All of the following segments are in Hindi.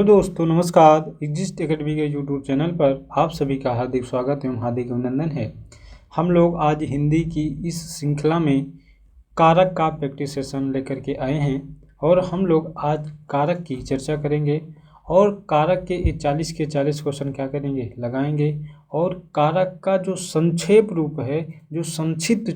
हेलो दोस्तों, नमस्कार। एग्जिस्ट एकेडमी के यूट्यूब चैनल पर आप सभी का हार्दिक स्वागत एवं हार्दिक अभिनंदन है। हम लोग आज हिंदी की इस श्रृंखला में कारक का प्रैक्टिस सेशन लेकर के आए हैं और हम लोग आज कारक की चर्चा करेंगे और कारक के 40 के 40 क्वेश्चन क्या करेंगे, लगाएंगे। और कारक का जो संक्षेप रूप है, जो संक्षिप्त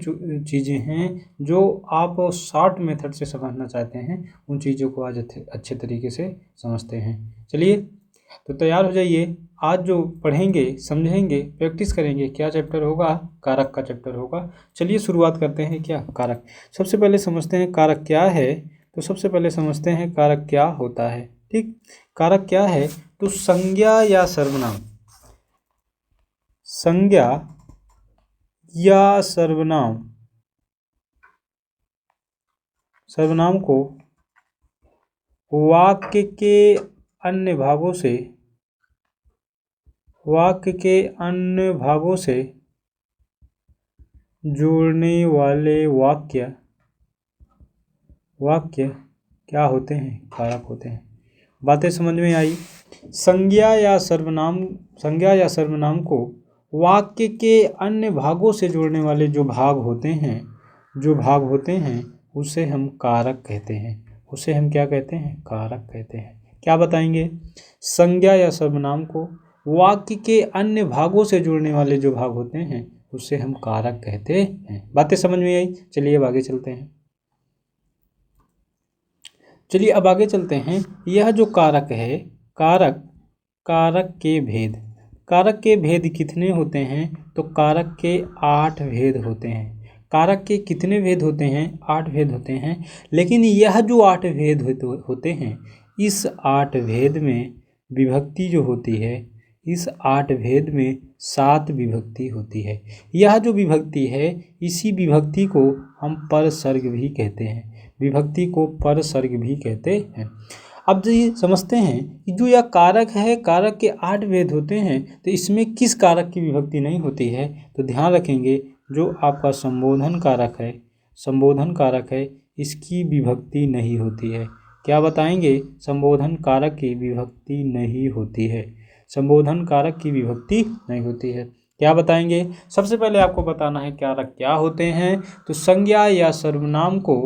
चीज़ें हैं, जो आप शॉर्ट मेथड से समझना चाहते हैं, उन चीज़ों को आज अच्छे तरीके से समझते हैं। चलिए, तो तैयार हो जाइए। आज जो पढ़ेंगे, समझेंगे, प्रैक्टिस करेंगे, क्या चैप्टर होगा? कारक का चैप्टर होगा। चलिए शुरुआत करते हैं। क्या कारक, सबसे पहले समझते हैं कारक क्या है। तो सबसे पहले समझते हैं कारक क्या होता है। ठीक, कारक क्या है? तो संज्ञा या सर्वनाम, संज्ञा या सर्वनाम, सर्वनाम को वाक्य के अन्य भागों से, वाक्य के अन्य भागों से जोड़ने वाले वाक्य क्या होते हैं? कारक होते हैं। बातें समझ में आई? संज्ञा या सर्वनाम को वाक्य के अन्य भागों से जोड़ने वाले जो भाग होते हैं, उसे हम कारक कहते हैं। उसे हम क्या कहते हैं? कारक कहते हैं। क्या बताएंगे? संज्ञा या सर्वनाम को वाक्य के अन्य भागों से जोड़ने वाले जो भाग होते हैं, उसे हम कारक कहते हैं। बातें समझ में आई? चलिए अब आगे चलते हैं। अब आगे चलते हैं। यह जो कारक है, कारक के भेद, कारक के भेद कितने होते हैं? तो कारक के 8 भेद होते हैं। कारक के कितने भेद होते हैं? 8 भेद होते हैं। लेकिन यह जो 8 भेद होते हैं, इस 8 भेद में विभक्ति जो होती है, इस 8 भेद में 7 विभक्ति होती है। यह जो विभक्ति है, इसी विभक्ति को हम परसर्ग भी कहते हैं। विभक्ति को परसर्ग भी कहते हैं। अब ये समझते हैं कि जो यह कारक है, कारक के 8 भेद होते हैं, तो इसमें किस कारक की विभक्ति नहीं होती है? तो ध्यान रखेंगे, जो आपका संबोधन कारक है, इसकी विभक्ति नहीं होती है। क्या बताएंगे? संबोधन कारक की विभक्ति नहीं होती है। संबोधन कारक की विभक्ति नहीं होती है। क्या बताएंगे? सबसे पहले आपको बताना है कारक क्या होते हैं। तो संज्ञा या सर्वनाम को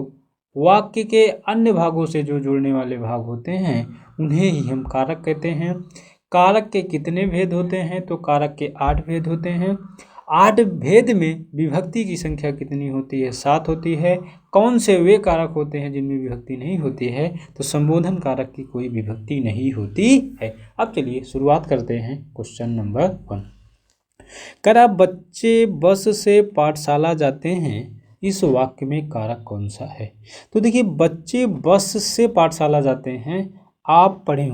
वाक्य के अन्य भागों से जो जोड़ने वाले भाग होते हैं, उन्हें ही हम कारक कहते हैं। कारक के कितने भेद होते हैं? तो कारक के 8 भेद होते हैं। 8 भेद में विभक्ति की संख्या कितनी होती है? 7 होती है। कौन से वे कारक होते हैं जिनमें विभक्ति नहीं होती है? तो संबोधन कारक की कोई विभक्ति नहीं होती है। अब चलिए शुरुआत करते हैं। क्वेश्चन नंबर 1, कर आप बच्चे बस से पाठशाला जाते हैं, इस वाक्य में कारक कौन सा है? तो देखिए, बच्चे बस से पाठशाला जाते हैं, आप पढ़े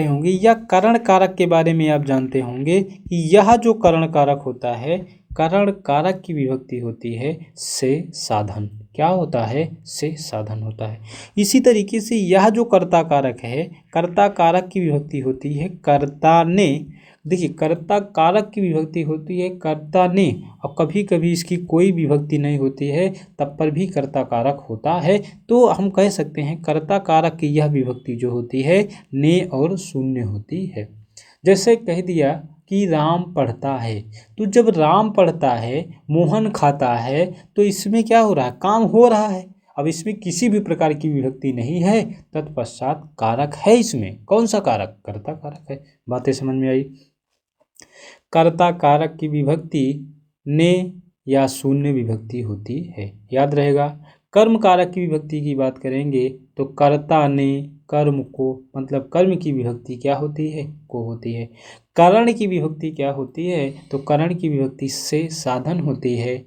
होंगे या करण कारक के बारे में आप जानते होंगे कि यह जो करण कारक होता है, करण कारक की विभक्ति होती है से साधन। क्या होता है? से साधन होता है। इसी तरीके से यह जो कर्ता कारक है, कर्ता कारक की विभक्ति होती है कर्ता ने। देखिए, कर्ता कारक की विभक्ति होती है कर्ता ने, और कभी कभी इसकी कोई विभक्ति नहीं होती है, तब पर भी कर्ता कारक होता है। तो हम कह सकते हैं कर्ता कारक की यह विभक्ति जो होती है, ने और शून्य होती है। जैसे कह दिया कि राम पढ़ता है, तो जब राम पढ़ता है, मोहन खाता है, तो इसमें क्या हो रहा है? काम हो रहा है। अब इसमें किसी भी प्रकार की विभक्ति नहीं है, तत्पश्चात कारक है। इसमें कौन सा कारक? कर्ता कारक है। बातें समझ में आई? कर्ता कारक की विभक्ति ने या शून्य विभक्ति होती है, याद रहेगा। कर्म कारक की विभक्ति की बात करेंगे तो कर्ता ने कर्म को, मतलब कर्म की विभक्ति क्या होती है? को होती है। करण की विभक्ति क्या होती है? तो करण की विभक्ति से साधन होती है।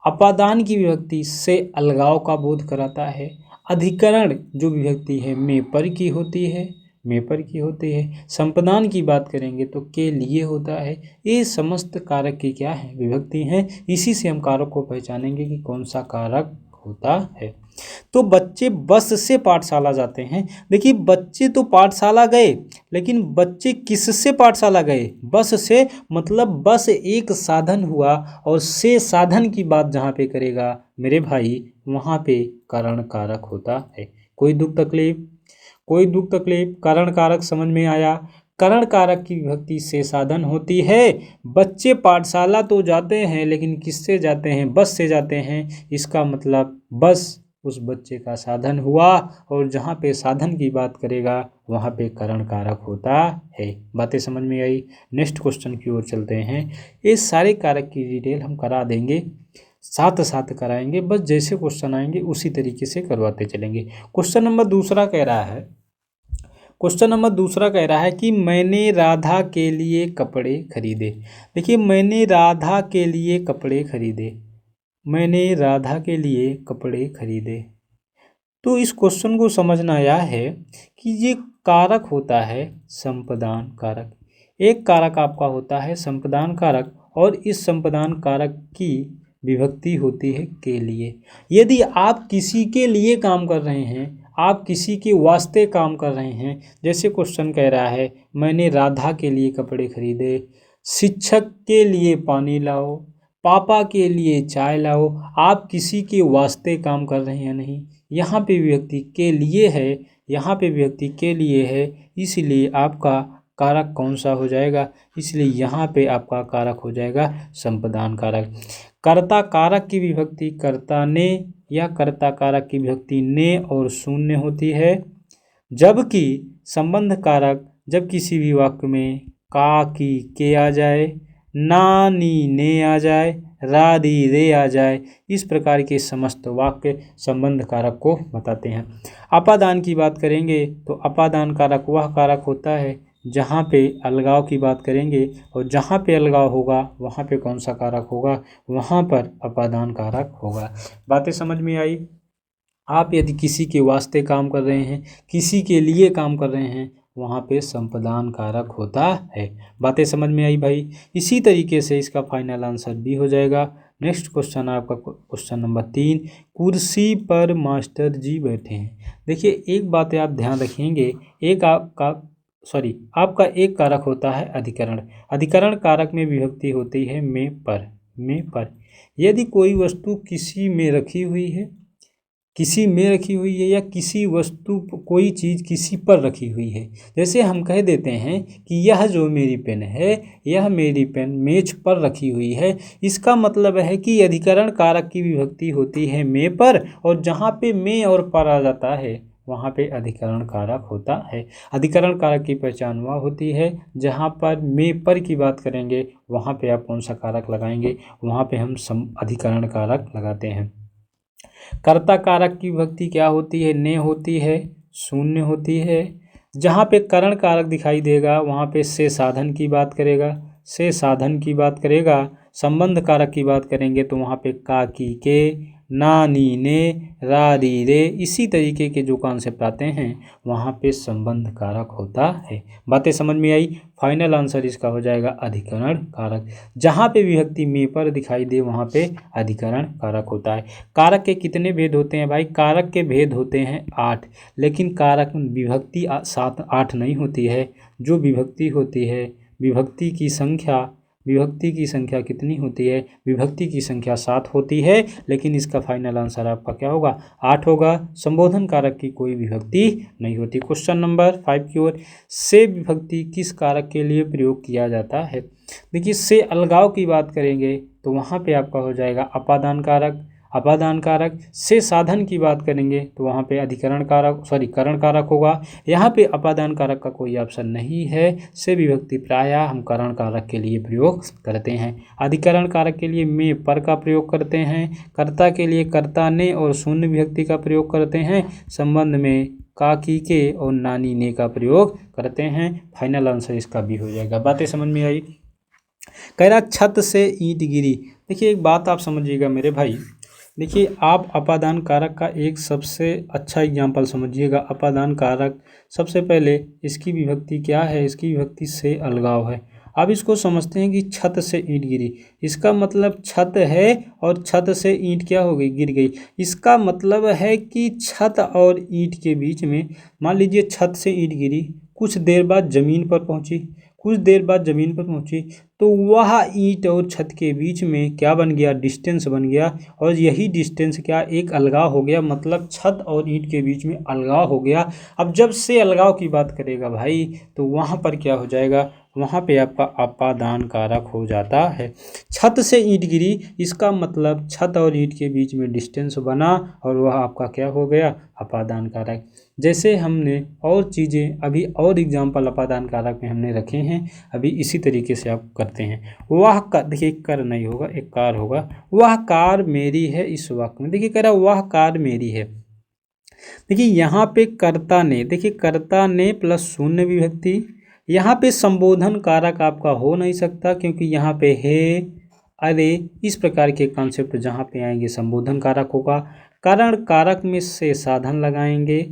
अपादान की विभक्ति से अलगाव का बोध कराता है। अधिकरण जो विभक्ति है, में पर की होती है। संपदान की बात करेंगे तो के लिए होता है। ये समस्त कारक की क्या है? विभक्ति हैं। इसी से हम कारक को पहचानेंगे कि कौन सा कारक होता है। तो बच्चे बस से पाठशाला जाते हैं। देखिए, बच्चे तो पाठशाला गए, लेकिन बच्चे किससे पाठशाला गए? बस से, मतलब बस एक साधन हुआ, और से साधन की बात जहाँ पे करेगा मेरे भाई, वहाँ पे करण कारक होता है। कोई दुख तकलीफ? कोई दुख तकलीफ, करण कारक समझ में आया। करण कारक की विभक्ति से साधन होती है। बच्चे पाठशाला तो जाते हैं लेकिन किससे जाते हैं? बस से जाते हैं। इसका मतलब बस उस बच्चे का साधन हुआ, और जहाँ पे साधन की बात करेगा वहाँ पे करण कारक होता है। बातें समझ में आई? नेक्स्ट क्वेश्चन की ओर चलते हैं। ये सारे कारक की डिटेल हम करा देंगे, साथ साथ कराएंगे, बस जैसे क्वेश्चन आएंगे उसी तरीके से करवाते चलेंगे। क्वेश्चन नंबर दूसरा कह रहा है कि मैंने राधा के लिए कपड़े खरीदे। देखिए, मैंने राधा के लिए कपड़े खरीदे, मैंने राधा के लिए कपड़े खरीदे। तो इस क्वेश्चन को समझना यह है कि ये कारक होता है संपदान कारक। एक कारक आपका होता है संपदान कारक, और इस संपदान कारक की विभक्ति होती है के लिए। यदि आप किसी के लिए काम कर रहे हैं, आप किसी के वास्ते काम कर रहे हैं, जैसे क्वेश्चन कह रहा है मैंने राधा के लिए कपड़े खरीदे, शिक्षक के लिए पानी लाओ, पापा के लिए चाय लाओ, आप किसी के वास्ते काम कर रहे हैं नहीं। यहाँ पे विभक्ति के लिए है, यहाँ पे विभक्ति के लिए है, इसलिए आपका कारक कौन सा हो जाएगा? इसलिए यहाँ पे आपका कारक हो जाएगा संपदान कारक। कर्ता कारक की विभक्ति कर्ता ने या कर्ता कारक की विभक्ति ने और शून्य होती है, जबकि संबंध कारक जब किसी भी वाक्य में का की के आ जाए, नानी ने आ जाए, राधी रे आ जाए, इस प्रकार के समस्त वाक्य संबंध कारक को बताते हैं। अपादान की बात करेंगे तो अपादान कारक वह कारक होता है जहाँ पे अलगाव की बात करेंगे, और जहाँ पे अलगाव होगा वहाँ पे कौन सा कारक होगा? वहाँ पर अपादान कारक होगा। बातें समझ में आई? आप यदि किसी के वास्ते काम कर रहे हैं, किसी के लिए काम कर रहे हैं, वहाँ पे संपदान कारक होता है। बातें समझ में आई भाई? इसी तरीके से इसका फाइनल आंसर भी हो जाएगा। नेक्स्ट क्वेश्चन आपका क्वेश्चन नंबर 3, कुर्सी पर मास्टर जी बैठे हैं। देखिए, एक बात आप ध्यान रखेंगे, आपका एक कारक होता है अधिकरण। अधिकरण कारक में विभक्ति होती है में पर। यदि कोई वस्तु किसी में रखी हुई है या किसी वस्तु कोई चीज़ किसी पर रखी हुई है, जैसे हम कह देते हैं कि यह जो मेरी पेन है, यह मेरी पेन मेज पर रखी हुई है, इसका मतलब है कि अधिकरण कारक की विभक्ति होती है में पर, और जहाँ पे में और पर आ जाता है वहाँ पे अधिकरण कारक होता है। अधिकरण कारक की पहचान वह होती है जहाँ पर में पर की बात करेंगे, वहाँ पे आप कौन सा कारक लगाएंगे? वहाँ पे हम अधिकरण कारक लगाते हैं। कर्ता कारक की विभक्ति क्या होती है? ने होती है, शून्य होती है। जहाँ पे करण कारक दिखाई देगा वहाँ पे से साधन की बात करेगा। संबंध कारक की बात करेंगे तो वहाँ पे का की के, नानी ने, रारी रे, इसी तरीके के जो कॉन्सेप्ट आते हैं वहाँ पे संबंध कारक होता है। बातें समझ में आई? फाइनल आंसर इसका हो जाएगा अधिकरण कारक। जहाँ पे विभक्ति में पर दिखाई दे वहाँ पे अधिकरण कारक होता है। कारक के कितने भेद होते हैं भाई? कारक के भेद होते हैं 8, लेकिन कारक विभक्ति 8 नहीं होती है। जो विभक्ति होती है, विभक्ति की संख्या कितनी होती है? विभक्ति की संख्या 7 होती है, लेकिन इसका फाइनल आंसर आपका क्या होगा? 8 होगा। संबोधन कारक की कोई विभक्ति नहीं होती। क्वेश्चन नंबर 5 की ओर, से विभक्ति किस कारक के लिए प्रयोग किया जाता है? देखिए, से अलगाव की बात करेंगे तो वहाँ पे आपका हो जाएगा अपादान कारक। से साधन की बात करेंगे तो वहाँ पे करण कारक होगा। यहाँ पे अपादान कारक का कोई ऑप्शन नहीं है। से विभक्ति प्रायः हम करण कारक के लिए प्रयोग करते हैं। अधिकरण कारक के लिए में पर का प्रयोग करते हैं। कर्ता के लिए कर्ता ने और शून्य विभक्ति का प्रयोग करते हैं। संबंध में का की के और नानी ने का प्रयोग करते हैं। फाइनल आंसर इसका भी हो जाएगा। बातें समझ में आई? कह रहा छत से ईंट गिरी। देखिए, एक बात आप समझिएगा मेरे भाई, देखिए आप अपादान कारक का एक सबसे अच्छा एग्जाम्पल समझिएगा। अपादान कारक सबसे पहले इसकी विभक्ति क्या है? इसकी विभक्ति से अलगाव है। अब इसको समझते हैं कि छत से ईंट गिरी, इसका मतलब छत है और छत से ईंट क्या हो गई? गिर गई। इसका मतलब है कि छत और ईंट के बीच में, मान लीजिए छत से ईंट गिरी, कुछ देर बाद ज़मीन पर पहुंची, कुछ देर बाद ज़मीन पर पहुंची तो वह ईंट और छत के बीच में क्या बन गया, डिस्टेंस बन गया, और यही डिस्टेंस क्या, एक अलगाव हो गया, मतलब छत और ईंट के बीच में अलगाव हो गया। अब जब से अलगाव की बात करेगा भाई तो वहाँ पर क्या हो जाएगा, वहाँ पे आपका अपादान कारक हो जाता है। छत से ईंट गिरी, इसका मतलब छत और ईंट के बीच में डिस्टेंस बना और वह आपका क्या हो गया, अपादान कारक। जैसे हमने और चीज़ें अभी और एग्जाम्पल अपादान कारक में हमने रखे हैं, अभी इसी तरीके से आप करते हैं। वह देखिए कर नहीं होगा, एक कार होगा। वह कार मेरी है, इस वाक्य में देखिए कह रहा वह कार मेरी है। देखिए यहाँ पे कर्ता ने, देखिए कर्ता ने प्लस शून्य विभक्ति, यहाँ पे संबोधन कारक आपका हो नहीं सकता क्योंकि यहाँ पे है, अरे, इस प्रकार के कॉन्सेप्ट जहाँ पे आएंगे संबोधन कारक होगा। कारण कारक में से साधन लगाएंगे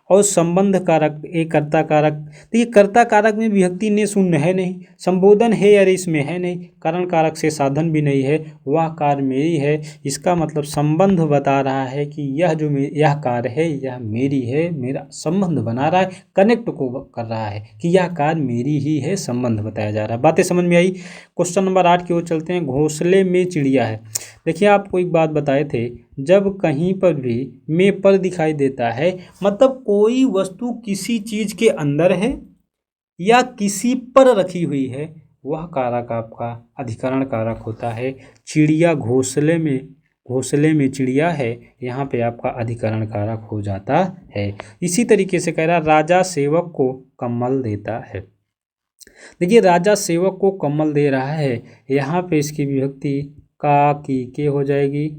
और संबंध कारक एक कर्ता कारक। देखिए कर्ता कारक में विभक्ति ने शून्य है नहीं, संबोधन है अरे इसमें है नहीं, कारण कारक से साधन भी नहीं है, वह कार मेरी है। इसका मतलब संबंध बता रहा है कि यह जो यह कार है यह मेरी है, मेरा संबंध बना रहा है, कनेक्ट को कर रहा है कि यह कार मेरी ही है, संबंध बताया जा रहा है। बातें समझ में आई। क्वेश्चन नंबर 8 की ओर चलते हैं। घोंसले में चिड़िया है। देखिए आपको एक बात बताए थे, जब कहीं पर भी में पर दिखाई देता है मतलब कोई वस्तु किसी चीज के अंदर है या किसी पर रखी हुई है, वह कारक आपका अधिकरण कारक होता है। चिड़िया घोंसले में चिड़िया है, यहाँ पे आपका अधिकरण कारक हो जाता है। इसी तरीके से कह रहा राजा सेवक को कम्बल देता है। देखिए राजा सेवक को कम्बल दे रहा है, यहाँ पे इसकी विभक्ति का की के हो जाएगी,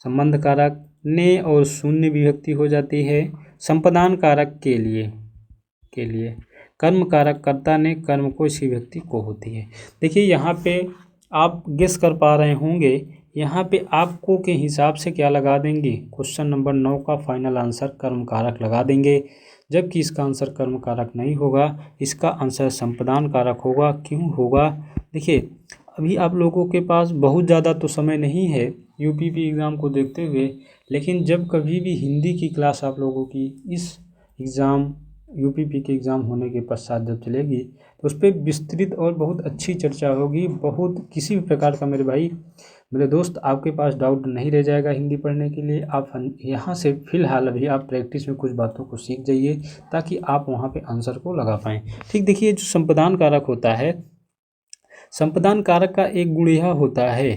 संबंध कारक ने और शून्य विभक्ति हो जाती है। संपदान कारक के लिए कर्म कारक कर्ता ने कर्म को, इसकी विभक्ति को होती है। देखिए यहाँ पे आप गेस कर पा रहे होंगे, यहाँ पे आपको के हिसाब से क्या लगा देंगे, क्वेश्चन नंबर 9 का फाइनल आंसर कर्म कारक लगा देंगे, जबकि इसका आंसर कर्म कारक नहीं होगा, इसका आंसर संपदान कारक होगा। क्यों होगा, देखिए अभी आप लोगों के पास बहुत ज़्यादा तो समय नहीं है यूपीपी एग्ज़ाम को देखते हुए, लेकिन जब कभी भी हिंदी की क्लास आप लोगों की इस एग्ज़ाम यूपीपी के एग्ज़ाम होने के पश्चात जब चलेगी तो उस पर विस्तृत और बहुत अच्छी चर्चा होगी। बहुत किसी भी प्रकार का मेरे भाई मेरे दोस्त आपके पास डाउट नहीं रह जाएगा हिंदी पढ़ने के लिए। आप यहाँ से फ़िलहाल अभी आप प्रैक्टिस में कुछ बातों को सीख जाइए ताकि आप वहाँ पे आंसर को लगा पाएँ। ठीक, देखिए जो संपदान कारक होता है, संपदान कारक का एक गुण यह होता है,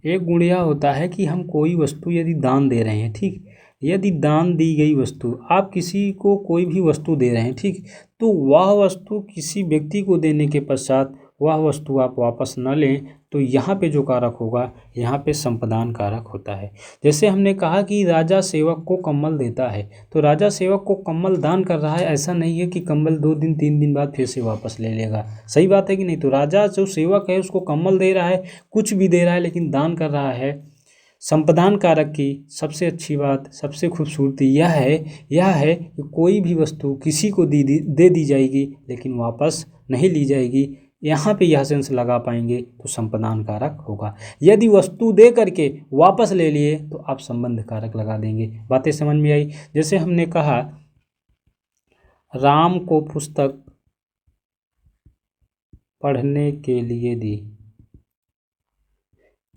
एक गुण यह होता है कि हम कोई वस्तु यदि दान दे रहे हैं, ठीक, यदि दान दी गई वस्तु आप किसी को कोई भी वस्तु दे रहे हैं, ठीक, तो वह वस्तु किसी व्यक्ति को देने के पश्चात वह वस्तु आप वापस न लें तो यहाँ पे जो कारक होगा यहाँ पे संपदान कारक होता है। जैसे हमने कहा कि राजा सेवक को कम्बल देता है, तो राजा सेवक को कम्बल दान कर रहा है, ऐसा नहीं है कि कम्बल 2 दिन 3 दिन बाद फिर से वापस ले लेगा। सही बात है कि नहीं। तो राजा जो सेवक है उसको कम्बल दे रहा है, कुछ भी दे रहा है लेकिन दान कर रहा है। संपदान कारक की सबसे अच्छी बात, सबसे खूबसूरती यह है कि कोई भी वस्तु किसी को दे दी जाएगी लेकिन वापस नहीं ली जाएगी। यहाँ पे यह सेंस लगा पाएंगे तो संपदान कारक होगा। यदि वस्तु दे करके वापस ले लिए तो आप संबंध कारक लगा देंगे। बातें समझ में आई। जैसे हमने कहा राम को पुस्तक पढ़ने के लिए दी,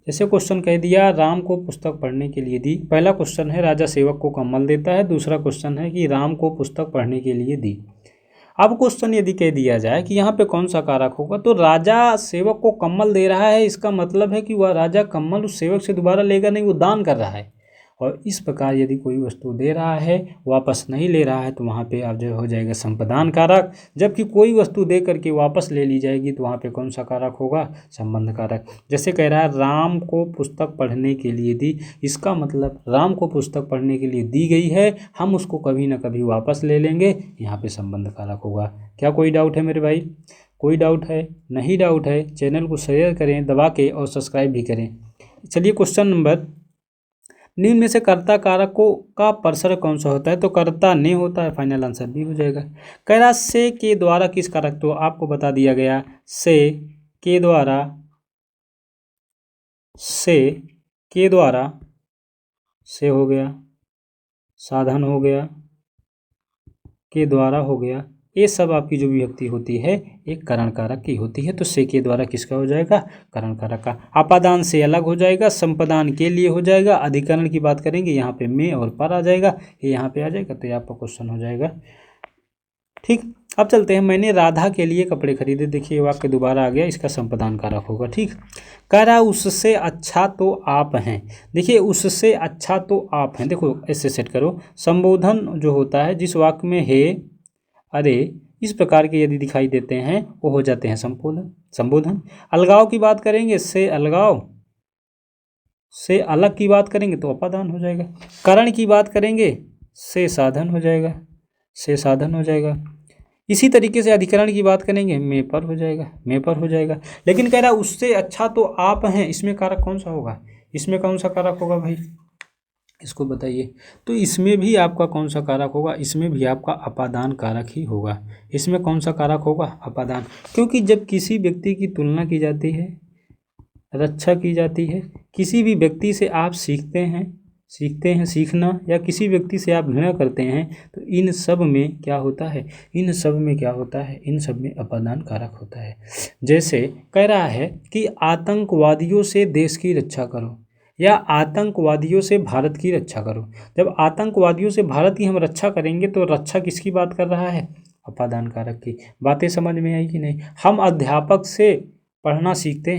जैसे क्वेश्चन कह दिया राम को पुस्तक पढ़ने के लिए दी। पहला क्वेश्चन है राजा सेवक को कम्बल देता है, दूसरा क्वेश्चन है कि राम को पुस्तक पढ़ने के लिए दी। अब क्वेश्चन यदि कह दिया जाए कि यहाँ पे कौन सा कारक होगा, तो राजा सेवक को कम्बल दे रहा है, इसका मतलब है कि वह राजा कम्बल उस सेवक से दोबारा लेगा नहीं, वो दान कर रहा है। और इस प्रकार यदि कोई वस्तु दे रहा है वापस नहीं ले रहा है तो वहाँ पे आप जो हो जाएगा संपदान कारक, जबकि कोई वस्तु दे करके वापस ले ली जाएगी तो वहाँ पे कौन सा कारक होगा, संबंध कारक। जैसे कह रहा है राम को पुस्तक पढ़ने के लिए दी, इसका मतलब राम को पुस्तक पढ़ने के लिए दी गई है, हम उसको कभी ना कभी वापस ले लेंगे, यहाँ पे संबंध कारक होगा। क्या कोई डाउट है मेरे भाई? कोई डाउट है? नहीं डाउट है चैनल को शेयर करें दबा के और सब्सक्राइब भी करें। चलिए क्वेश्चन नंबर, निम्न में से कर्ता कारक को का परसर कौन सा होता है, तो कर्ता ने होता है, फाइनल आंसर भी हो जाएगा। कह रहा से के द्वारा किस कारक, तो आपको बता दिया गया से के द्वारा, से के द्वारा, से हो गया, साधन हो गया, के द्वारा हो गया, ये सब आपकी जो विभक्ति होती है एक करण कारक की होती है। तो से के द्वारा किसका हो जाएगा, करण कारक का। अपादान से अलग हो जाएगा, संपदान के लिए हो जाएगा। अधिकरण की बात करेंगे यहाँ पे में और पर आ जाएगा, ये यहाँ पे आ जाएगा, तो ये आपका क्वेश्चन हो जाएगा। ठीक, अब चलते हैं। मैंने राधा के लिए कपड़े खरीदे, देखिए वाक्य दोबारा आ गया, इसका संपदान कारक होगा। ठीक, कह रहा उससे अच्छा तो आप हैं। देखिए उससे अच्छा तो आप हैं, देखो ऐसे सेट करो। संबोधन जो होता है जिस वाक्य में है, अरे इस प्रकार के यदि दिखाई देते हैं वो हो जाते हैं संबोधन। अलगाव की बात करेंगे, से अलगाव, से अलग की बात करेंगे तो अपादान हो जाएगा। करण की बात करेंगे से साधन हो जाएगा, से साधन हो जाएगा। इसी तरीके से अधिकरण की बात करेंगे में पर हो जाएगा, में पर हो जाएगा। लेकिन कह रहा उससे अच्छा तो आप हैं, इसमें कारक कौन सा होगा, इसमें कौन सा कारक होगा भाई, इसको बताइए। तो इसमें भी आपका कौन सा कारक होगा, इसमें भी आपका अपादान कारक ही होगा। इसमें कौन सा कारक होगा, अपादान। क्योंकि जब किसी व्यक्ति की तुलना की जाती है, रक्षा की जाती है, किसी भी व्यक्ति से आप सीखते हैं, सीखना, या किसी व्यक्ति से आप घृणा करते हैं, तो इन सब में क्या होता है, इन सब में क्या होता है, इन सब में अपादान कारक होता है। जैसे कह रहा है कि आतंकवादियों से देश की रक्षा करो, या आतंकवादियों से भारत की रक्षा करो। जब आतंकवादियों से भारत की हम रक्षा करेंगे तो रक्षा किसकी बात कर रहा है, अपादान कारक की। बातें समझ में आई कि नहीं। हम अध्यापक से पढ़ना सीखते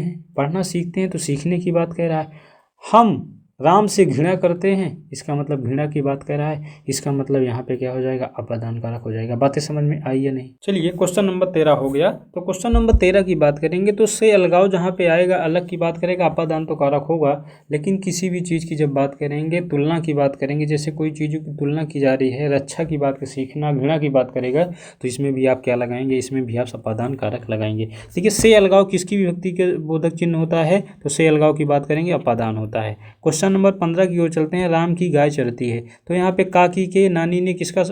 हैं तो सीखने की बात कह रहा है। हम राम से घृणा करते हैं, इसका मतलब घृणा की बात कर रहा है, इसका मतलब यहाँ पे क्या हो जाएगा, अपादान कारक हो जाएगा। बातें समझ में आई या नहीं। चलिए क्वेश्चन नंबर 13 हो गया। तो क्वेश्चन नंबर 13 की बात करेंगे तो से अलगाव जहाँ पे आएगा, अलग की बात करेगा, अपादान तो कारक होगा। लेकिन किसी भी चीज़ की जब बात करेंगे, तुलना की बात करेंगे, जैसे कोई चीज़ों की तुलना की जा रही है, रक्षा की बात, सीखना, घृणा की बात करेगा, तो इसमें भी आप क्या लगाएंगे, इसमें भी आप अपादान कारक लगाएंगे। देखिए से अलगाव किसकी विभक्ति के बोधक चिन्ह होता है, तो से अलगाव की बात करेंगे, अपादान होता है। क्वेश्चन नंबर 15 की ओर चलते हैं। राम की गाय चरती है, तो यहाँ पे काकी के नानी ने किसका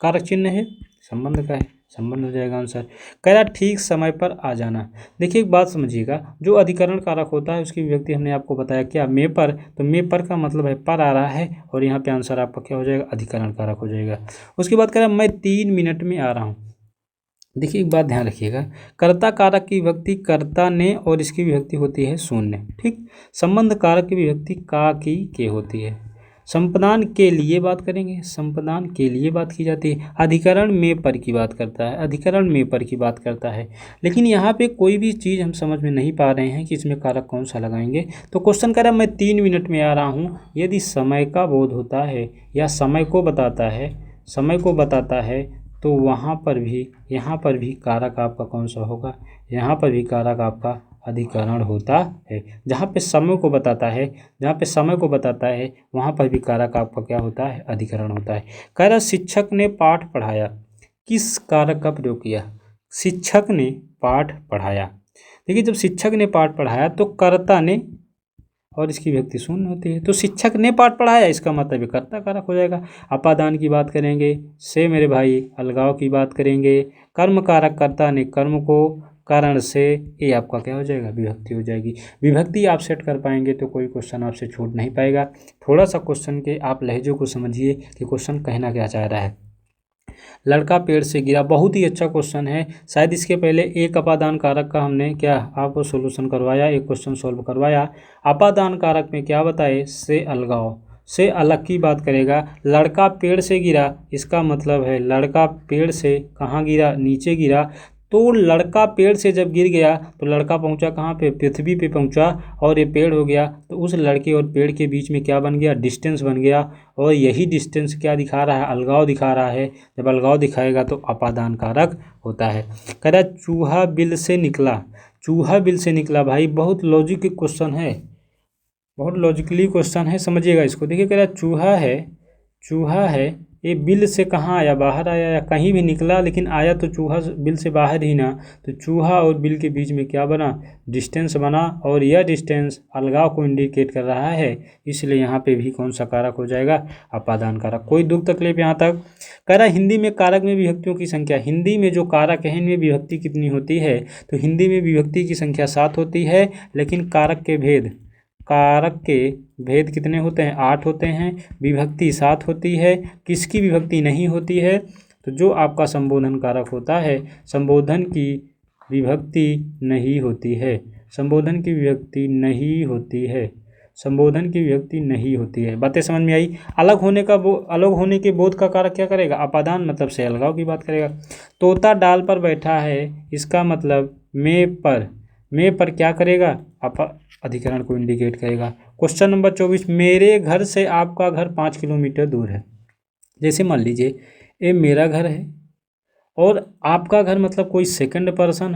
कारक चिन्ह है, संबंध का है, संबंध हो जाएगा आंसर। कह रहा ठीक समय पर आ जाना। देखिए एक बात समझिएगा, जो अधिकरण कारक होता है उसकी विभक्ति हमने आपको बताया क्या, में पर, तो में पर का मतलब है पर आ रहा है, और यहाँ पे आंसर आपका क्या हो जाएगा, अधिकरण कारक हो जाएगा। उसके बाद कह रहा मैं 3 मिनट में आ रहा हूँ। देखिए एक बात ध्यान रखिएगा, कर्ता कारक की विभक्ति कर्ता ने, और इसकी विभक्ति होती है शून्य। ठीक, संबंध कारक की विभक्ति का की के होती है। संपदान के लिए बात करेंगे, संपदान के लिए बात की जाती है। अधिकरण में पर की बात करता है, अधिकरण में पर की बात करता है। लेकिन यहाँ पे कोई भी चीज़ हम समझ में नहीं पा रहे हैं कि इसमें कारक कौन सा लगाएंगे। तो क्वेश्चन कह रहा है मैं 3 मिनट में आ रहा हूँ, यदि समय का बोध होता है या समय को बताता है, तो वहाँ पर भी, यहाँ पर भी कारक आपका कौन सा होगा, यहाँ पर भी कारक आपका अधिकरण होता है। जहाँ पे समय को बताता है, वहाँ पर भी कारक आपका क्या होता है, अधिकरण होता है। कह रहा शिक्षक ने पाठ पढ़ाया, किस कारक का प्रयोग किया, शिक्षक ने पाठ पढ़ाया। देखिए जब शिक्षक ने पाठ पढ़ाया तो कर्ता ने, और इसकी विभक्ति शून्य होती है, तो शिक्षक ने पाठ पढ़ाया, इसका मतलब कर्ता कारक हो जाएगा। अपादान की बात करेंगे, से मेरे भाई अलगाव की बात करेंगे, कर्म कारक कर्ता ने कर्म को, कारण से, ये आपका क्या हो जाएगा, विभक्ति हो जाएगी। विभक्ति आप सेट कर पाएंगे तो कोई क्वेश्चन आपसे छूट नहीं पाएगा। थोड़ा सा क्वेश्चन के आप लहजों को समझिए कि क्वेश्चन कहना क्या चाह रहा है। लड़का पेड़ से गिरा, बहुत ही अच्छा क्वेश्चन है। शायद इसके पहले एक अपादान कारक का हमने क्या आपको सॉल्यूशन करवाया, एक क्वेश्चन सॉल्व करवाया। अपादान कारक में क्या बताए, से अलगाव, से अलग की बात करेगा। लड़का पेड़ से गिरा, इसका मतलब है लड़का पेड़ से कहाँ गिरा, नीचे गिरा। तो लड़का पेड़ से जब गिर गया तो लड़का पहुंचा कहाँ पे, पृथ्वी पे पहुंचा, और ये पेड़ हो गया। तो उस लड़के और पेड़ के बीच में क्या बन गया, डिस्टेंस बन गया, और यही डिस्टेंस क्या दिखा रहा है, अलगाव दिखा रहा है। जब अलगाव दिखाएगा तो अपादान कारक होता है। कह रहा चूहा बिल से निकला, चूहा बिल से निकला, भाई बहुत लॉजिक क्वेश्चन है, बहुत लॉजिकली क्वेश्चन है, समझिएगा इसको। देखिए कह रहा चूहा है, ये बिल से कहाँ आया, बाहर आया या कहीं भी निकला, लेकिन आया तो चूहा बिल से बाहर ही ना। तो चूहा और बिल के बीच में क्या बना, डिस्टेंस बना, और यह डिस्टेंस अलगाव को इंडिकेट कर रहा है, इसलिए यहाँ पे भी कौन सा कारक हो जाएगा, अपादान कारक। कोई दुख तकलीफ यहाँ तक। कह रहा हिंदी में कारक में विभक्तियों की संख्या, हिंदी में जो कारक है इनमें विभक्ति कितनी होती है, तो हिंदी में विभक्ति की संख्या 7 होती है, लेकिन कारक के भेद कितने होते हैं, 8 होते हैं। विभक्ति 7 होती है, किसकी विभक्ति नहीं होती है, तो जो आपका संबोधन कारक होता है, संबोधन की विभक्ति नहीं होती है, संबोधन की विभक्ति नहीं होती है, संबोधन की विभक्ति नहीं होती है। बातें समझ में आई। अलग होने के बोध का कारक क्या करेगा? अपादान मतलब से अलगाव की बात करेगा। तोता डाल पर बैठा है, इसका मतलब मैं पर क्या करेगा? अधिकरण को इंडिकेट करेगा। क्वेश्चन नंबर 24, मेरे घर से आपका घर 5 किलोमीटर दूर है। जैसे मान लीजिए ये मेरा घर है और आपका घर मतलब कोई सेकंड पर्सन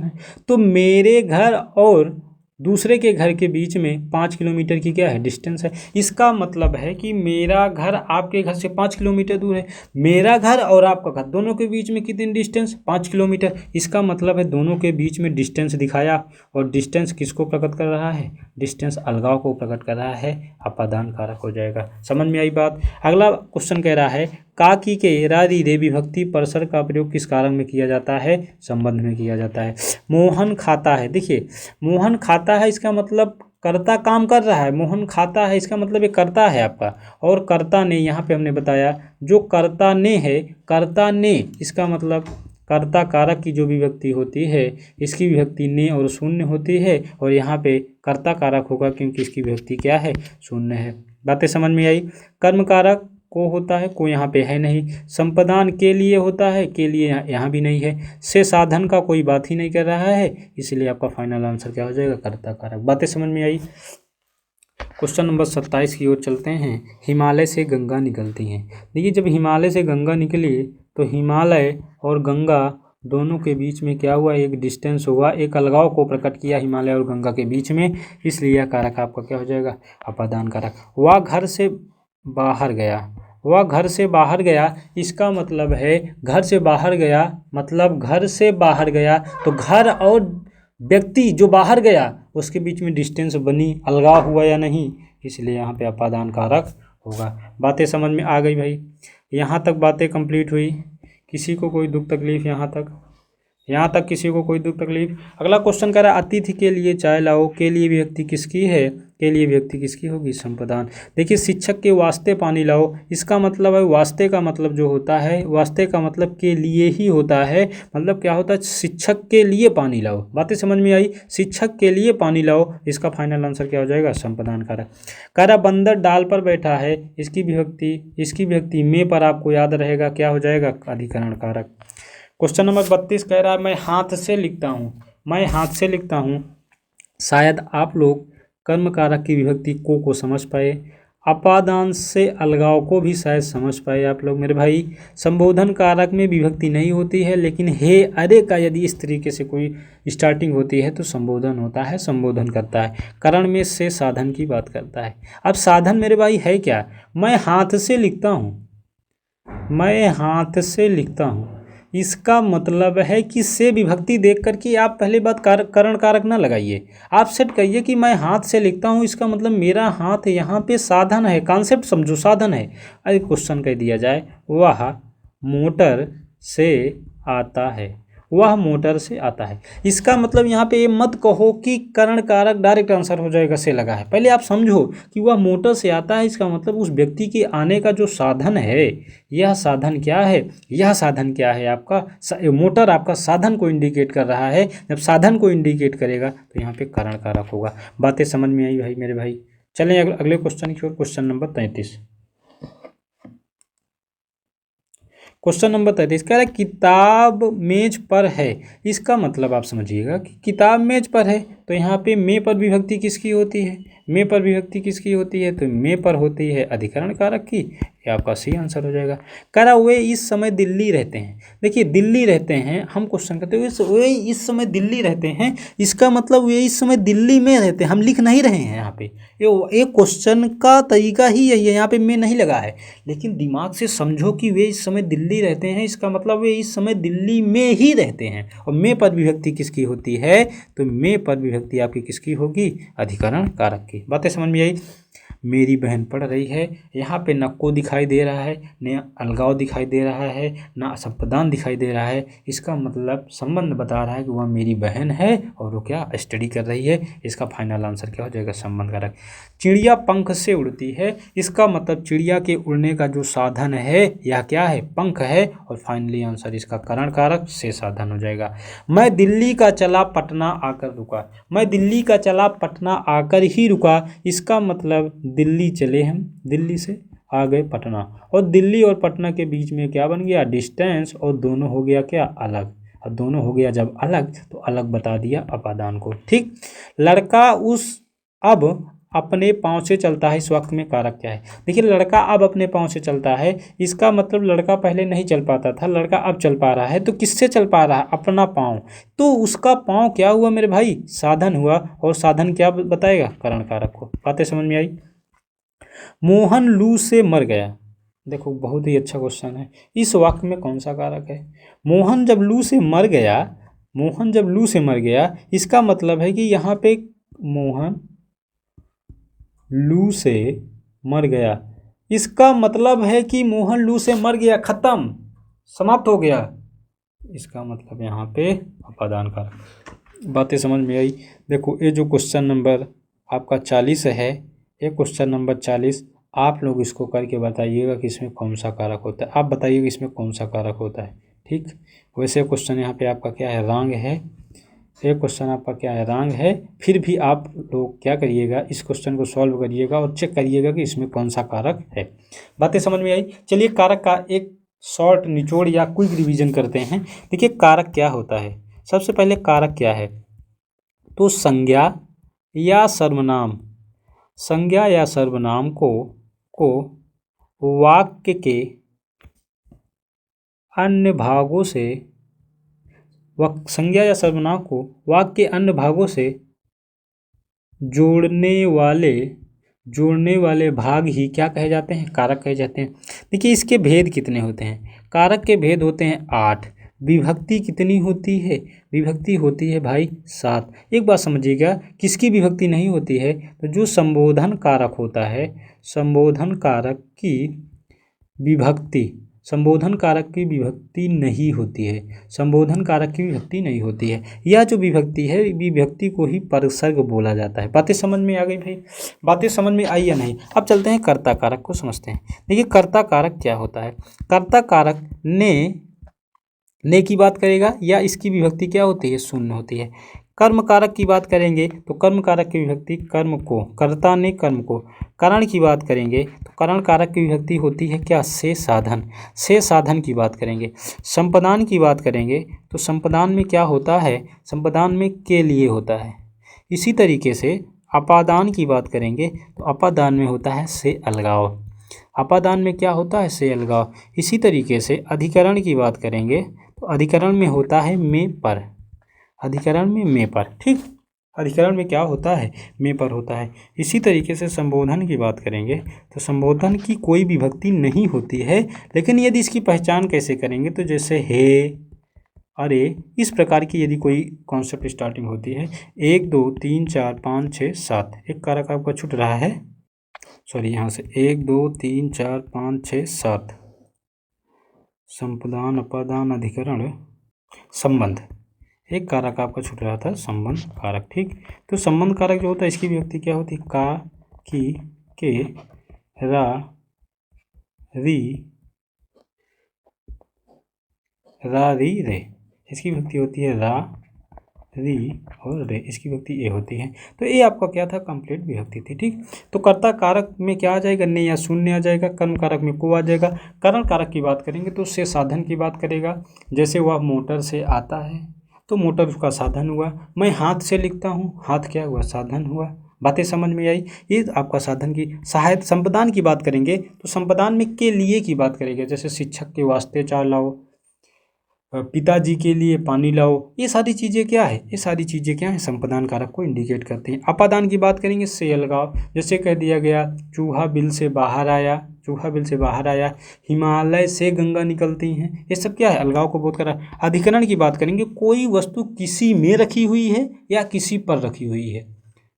है, तो मेरे घर और दूसरे के घर के बीच में 5 किलोमीटर की क्या है? डिस्टेंस है। इसका मतलब है कि मेरा घर आपके घर से 5 किलोमीटर दूर है। मेरा घर और आपका घर दोनों के बीच में कितनी डिस्टेंस? 5 किलोमीटर। इसका मतलब है दोनों के बीच में डिस्टेंस दिखाया, और डिस्टेंस किसको प्रकट कर रहा है? डिस्टेंस अलगाव को प्रकट कर रहा है, अपादान कारक हो जाएगा। समझ में आई बात। अगला क्वेश्चन कह रहा है काकी के रारी रे विभक्ति परसर का प्रयोग किस कारण में किया जाता है? संबंध में किया जाता है। मोहन खाता है, देखिए मोहन खाता है इसका मतलब कर्ता काम कर रहा है, मोहन खाता है इसका मतलब ये कर्ता है आपका, और कर्ता ने यहाँ पे हमने बताया जो कर्ता ने है, कर्ता ने इसका मतलब कर्ता कारक की जो विभक्ति होती है इसकी विभक्ति ने और शून्य होती है, और यहाँ पे कर्ता कारक होगा क्योंकि इसकी विभक्ति क्या है? शून्य है। बातें समझ में आई। कर्म कारक को होता है, को यहाँ पे है नहीं। संपदान के लिए होता है, के लिए यहाँ भी नहीं है। से साधन का कोई बात ही नहीं कर रहा है, इसलिए आपका फाइनल आंसर क्या हो जाएगा? कर्ता कारक। बातें समझ में आई। क्वेश्चन नंबर 27 की ओर चलते हैं। हिमालय से गंगा निकलती हैं। देखिए जब हिमालय से गंगा निकली तो हिमालय और गंगा दोनों के बीच में क्या हुआ? एक डिस्टेंस हुआ, एक अलगाव को प्रकट किया हिमालय और गंगा के बीच में, इसलिए यह कारक आपका क्या हो जाएगा? अपादान कारक। वह घर से बाहर गया, इसका मतलब है घर से बाहर गया, मतलब घर से बाहर गया तो घर और व्यक्ति जो बाहर गया उसके बीच में डिस्टेंस बनी, अलगाव हुआ या नहीं, इसलिए यहाँ पे अपादान कारक होगा। बातें समझ में आ गई भाई। यहाँ तक बातें कंप्लीट हुई। किसी को कोई दुख तकलीफ? यहाँ तक किसी को कोई दुख तकलीफ? अगला क्वेश्चन कह रहा है अतिथि के लिए चाय लाओ, के लिए विभक्ति किसकी है? के लिए विभक्ति किसकी होगी? संपदान। देखिए शिक्षक के वास्ते पानी लाओ, इसका मतलब है वास्ते का मतलब जो होता है, वास्ते का मतलब के लिए ही होता है, मतलब क्या होता है? शिक्षक के लिए पानी लाओ। बातें समझ में आई। शिक्षक के लिए पानी लाओ, इसका फाइनल आंसर क्या हो जाएगा? संपदान कारक। कह रहा बंदर डाल पर बैठा है, इसकी विभक्ति में पर आपको याद रहेगा क्या हो जाएगा? अधिकरण कारक। क्वेश्चन नंबर 32 कह रहा है मैं हाथ से लिखता हूँ। शायद आप लोग कर्म कारक की विभक्ति को समझ पाए, अपादान से अलगाव को भी शायद समझ पाए आप लोग मेरे भाई। संबोधन कारक में विभक्ति नहीं होती है, लेकिन हे अरे का यदि इस तरीके से कोई स्टार्टिंग होती है तो संबोधन होता है, संबोधन करता है। करण में से साधन की बात करता है। अब साधन मेरे भाई है क्या? मैं हाथ से लिखता हूँ, इसका मतलब है कि से विभक्ति देख करके आप पहले बात करण कारक ना लगाइए, आप सेट करिए कि मैं हाथ से लिखता हूँ, इसका मतलब मेरा हाथ यहाँ पे साधन है, कॉन्सेप्ट समझो, साधन है। अरे क्वेश्चन कह दिया जाए वह मोटर से आता है, इसका मतलब यहाँ पे ये मत कहो कि करण कारक डायरेक्ट आंसर हो जाएगा से लगा है। पहले आप समझो कि वह मोटर से आता है, इसका मतलब उस व्यक्ति के आने का जो साधन है, यह साधन क्या है? आपका मोटर आपका साधन को इंडिकेट कर रहा है। जब साधन को इंडिकेट करेगा तो यहाँ पे करण कारक होगा। बातें समझ में आई भाई मेरे भाई। चलें अगले क्वेश्चन की ओर। क्वेश्चन नंबर 33 कह रहा है किताब मेज पर है, इसका मतलब आप समझिएगा कि किताब मेज पर है, तो यहाँ पे में पर विभक्ति किसकी होती है? तो में पर होती है अधिकरण कारक की। ये आपका सी आंसर हो जाएगा। कह रहा वे इस समय दिल्ली रहते हैं। देखिए दिल्ली रहते हैं, हम क्वेश्चन करते हैं वे इस समय दिल्ली रहते हैं, इसका मतलब वे इस समय दिल्ली में रहते हैं, हम लिख नहीं रहे हैं यहाँ पे। ये क्वेश्चन का तरीका ही यही है, यहाँ पे में नहीं लगा है, लेकिन दिमाग से समझो कि वे इस समय दिल्ली रहते हैं, इसका मतलब वे इस समय दिल्ली में ही रहते हैं। और में पर विभक्ति किसकी होती है? तो में पर विभक्ति आपकी किसकी होगी? अधिकरण कारक की। बातें समझ में आई। मेरी बहन पढ़ रही है। यहाँ पे न को दिखाई दे रहा है, न अलगाव दिखाई दे रहा है, न असंपदान दिखाई दे रहा है। इसका मतलब संबंध बता रहा है कि वह मेरी बहन है और वो क्या स्टडी कर रही है। इसका फाइनल आंसर क्या हो जाएगा, संबंध कारक। चिड़िया पंख से उड़ती है, इसका मतलब चिड़िया के उड़ने का जो साधन है यह क्या है, पंख है। और फाइनली आंसर इसका करण कारक से साधन हो जाएगा। मैं दिल्ली का चला पटना आकर रुका, मैं दिल्ली का चला पटना आकर ही रुका। इसका मतलब दिल्ली चले हम, दिल्ली से आ गए पटना, और दिल्ली और पटना के बीच में क्या बन गया, डिस्टेंस, और दोनों हो गया क्या, अलग। और दोनों हो गया जब अलग तो अलग बता दिया अपादान को। ठीक। लड़का उस अब अपने पाँव से चलता है, इस वक्त में कारक क्या है। देखिए लड़का अब अपने पाँव से चलता है, इसका मतलब लड़का पहले नहीं चल पाता था, लड़का अब चल पा रहा है। तो किससे चल पा रहा है, अपना पाँव। तो उसका पाँव क्या हुआ मेरे भाई, साधन हुआ। और साधन क्या बताएगा, करण कारक को। बातें समझ में आई। मोहन लू से मर गया। देखो बहुत ही अच्छा क्वेश्चन है। इस वाक्य में कौन सा कारक है, मोहन जब लू से मर गया, मोहन जब लू से मर गया, इसका मतलब है कि यहाँ पे मोहन लू से मर गया, इसका मतलब है कि मोहन लू से मर गया, खत्म, समाप्त हो गया। इसका मतलब यहाँ पे अपादान कारक। बातें समझ में आई। देखो ये जो क्वेश्चन नंबर आपका 40 है, ये क्वेश्चन नंबर 40, आप लोग इसको करके बताइएगा कि इसमें कौन सा कारक होता है। आप बताइएगा इसमें कौन सा कारक होता है। ठीक। वैसे क्वेश्चन यहाँ पे आपका क्या है, रांग है। ये क्वेश्चन आपका क्या है, रांग है। फिर भी आप लोग क्या करिएगा, इस क्वेश्चन को सॉल्व करिएगा और चेक करिएगा कि इसमें कौन सा कारक है। बातें समझ में आई। चलिए कारक का एक शॉर्ट निचोड़ या क्विक रिवीजन करते हैं। देखिए कारक क्या होता है। सबसे पहले कारक क्या है, तो संज्ञा या सर्वनाम, संज्ञा या सर्वनाम को वाक्य के अन्य भागों से, संज्ञा या सर्वनाम को वाक्य के अन्य भागों से जोड़ने वाले भाग ही क्या कहे जाते हैं, कारक कहे जाते हैं। देखिए इसके भेद कितने होते हैं, कारक के भेद होते हैं 8। विभक्ति कितनी होती है, विभक्ति होती है भाई 7। एक बात समझिएगा, किसकी विभक्ति नहीं होती है, तो जो संबोधन कारक होता है, संबोधन कारक की विभक्ति, संबोधन कारक की विभक्ति नहीं होती है, संबोधन कारक की विभक्ति नहीं होती है। यह जो विभक्ति है, विभक्ति को ही परसर्ग बोला जाता है। बातें समझ में आ गई भाई, बातें समझ में आई या नहीं। अब चलते हैं कर्ता कारक को समझते हैं। देखिए कर्ता कारक क्या होता है, कर्ता कारक ने की बात करेगा या इसकी विभक्ति क्या होती है, शून्य होती है। कर्म कारक की बात करेंगे तो कर्म कारक की विभक्ति कर्म को, कर्ता ने कर्म को। करण की बात करेंगे तो करण कारक की विभक्ति होती है क्या, से साधन, से साधन की बात करेंगे। संपदान की बात करेंगे तो संपदान में क्या होता है, संपदान में के लिए होता है। इसी तरीके से अपादान की बात करेंगे तो अपादान में होता है से अलगाव, अपादान में क्या होता है, से अलगाव। इसी तरीके से अधिकरण की बात करेंगे तो अधिकरण में होता है में पर, अधिकरण में में पर। ठीक, अधिकरण में क्या होता है, में पर होता है। इसी तरीके से संबोधन की बात करेंगे तो संबोधन की कोई विभक्ति नहीं होती है, लेकिन यदि इसकी पहचान कैसे करेंगे तो जैसे हे, अरे, इस प्रकार की यदि कोई कॉन्सेप्ट स्टार्टिंग होती है, 1 2 3 4 5 6 7, एक कारक आपका छूट रहा है, सॉरी यहाँ से 1 2 3 4 5 6 7, संपदान अपादान अधिकरण संबंध, एक कारक आपका छूट रहा था, संबंध कारक। ठीक, तो संबंध कारक जो होता है इसकी विभक्ति क्या होती है, का, की, के, रा, री, रा, री, रे। इसकी विभक्ति होती है रा, री और रे, इसकी विभक्ति ए होती है। तो ये आपका क्या था, कंप्लीट विभक्ति थी। ठीक, तो कर्ता कारक में क्या आ जाएगा, ने या शून्य आ जाएगा। कर्म कारक में को आ जाएगा। करण कारक की बात करेंगे तो उससे साधन की बात करेगा। जैसे वह मोटर से आता है तो मोटर उसका साधन हुआ। मैं हाथ से लिखता हूँ, हाथ क्या हुआ, साधन हुआ। बातें समझ में आई। ये आपका साधन की सहायता। संपदान की बात करेंगे तो संपदान में के लिए की बात करेंगे, जैसे शिक्षक के वास्ते चाय लाओ, पिताजी के लिए पानी लाओ। ये सारी चीज़ें क्या है, ये सारी चीज़ें क्या है, संपदान कारक को इंडिकेट करते हैं। अपादान की बात करेंगे से अलगाव, जैसे कह दिया गया चूहा बिल से बाहर आया, चूहा बिल से बाहर आया, हिमालय से गंगा निकलती हैं, ये सब क्या है, अलगाव को बोध कर रहा है। अधिकरण की बात करेंगे, कोई वस्तु किसी में रखी हुई है या किसी पर रखी हुई है,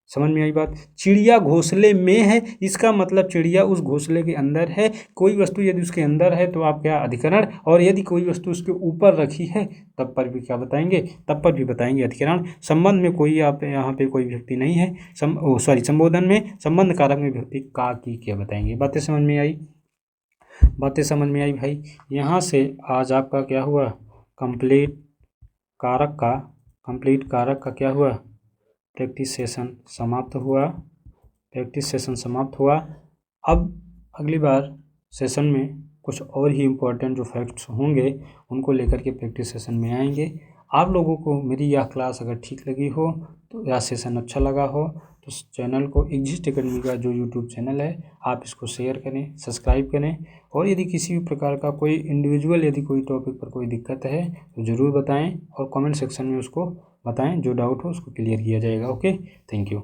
समझ में आई बात। चिड़िया घोंसले में है, इसका मतलब चिड़िया उस घोंसले के अंदर है। कोई वस्तु यदि उसके अंदर है तो आप क्या अधिकरण, और यदि कोई वस्तु उसके ऊपर रखी है तब पर भी क्या बताएंगे, तब पर भी बताएंगे अधिकरण। संबंध में कोई आप यहाँ पे कोई विभक्ति नहीं है, संबोधन में संबंध कारक में विभक्ति का की क्या बताएंगे। बातें समझ में आई, बातें समझ में आई भाई। यहाँ से आज आपका क्या हुआ, कंप्लीट कारक का क्या हुआ, प्रैक्टिस सेशन समाप्त हुआ, प्रैक्टिस सेशन समाप्त हुआ। अब अगली बार सेशन में कुछ और ही इम्पोर्टेंट जो फैक्ट्स होंगे उनको लेकर के प्रैक्टिस सेशन में आएंगे। आप लोगों को मेरी यह क्लास अगर ठीक लगी हो तो यह सेशन अच्छा लगा हो तो चैनल को एग्जिस्ट एकेडमी का जो यूट्यूब चैनल है आप इसको शेयर करें, सब्सक्राइब करें। और यदि किसी भी प्रकार का कोई इंडिविजुअल यदि कोई टॉपिक पर कोई दिक्कत है तो ज़रूर बताएं और कमेंट सेक्शन में उसको बताएं, जो डाउट हो उसको क्लियर किया जाएगा। Okay, thank you.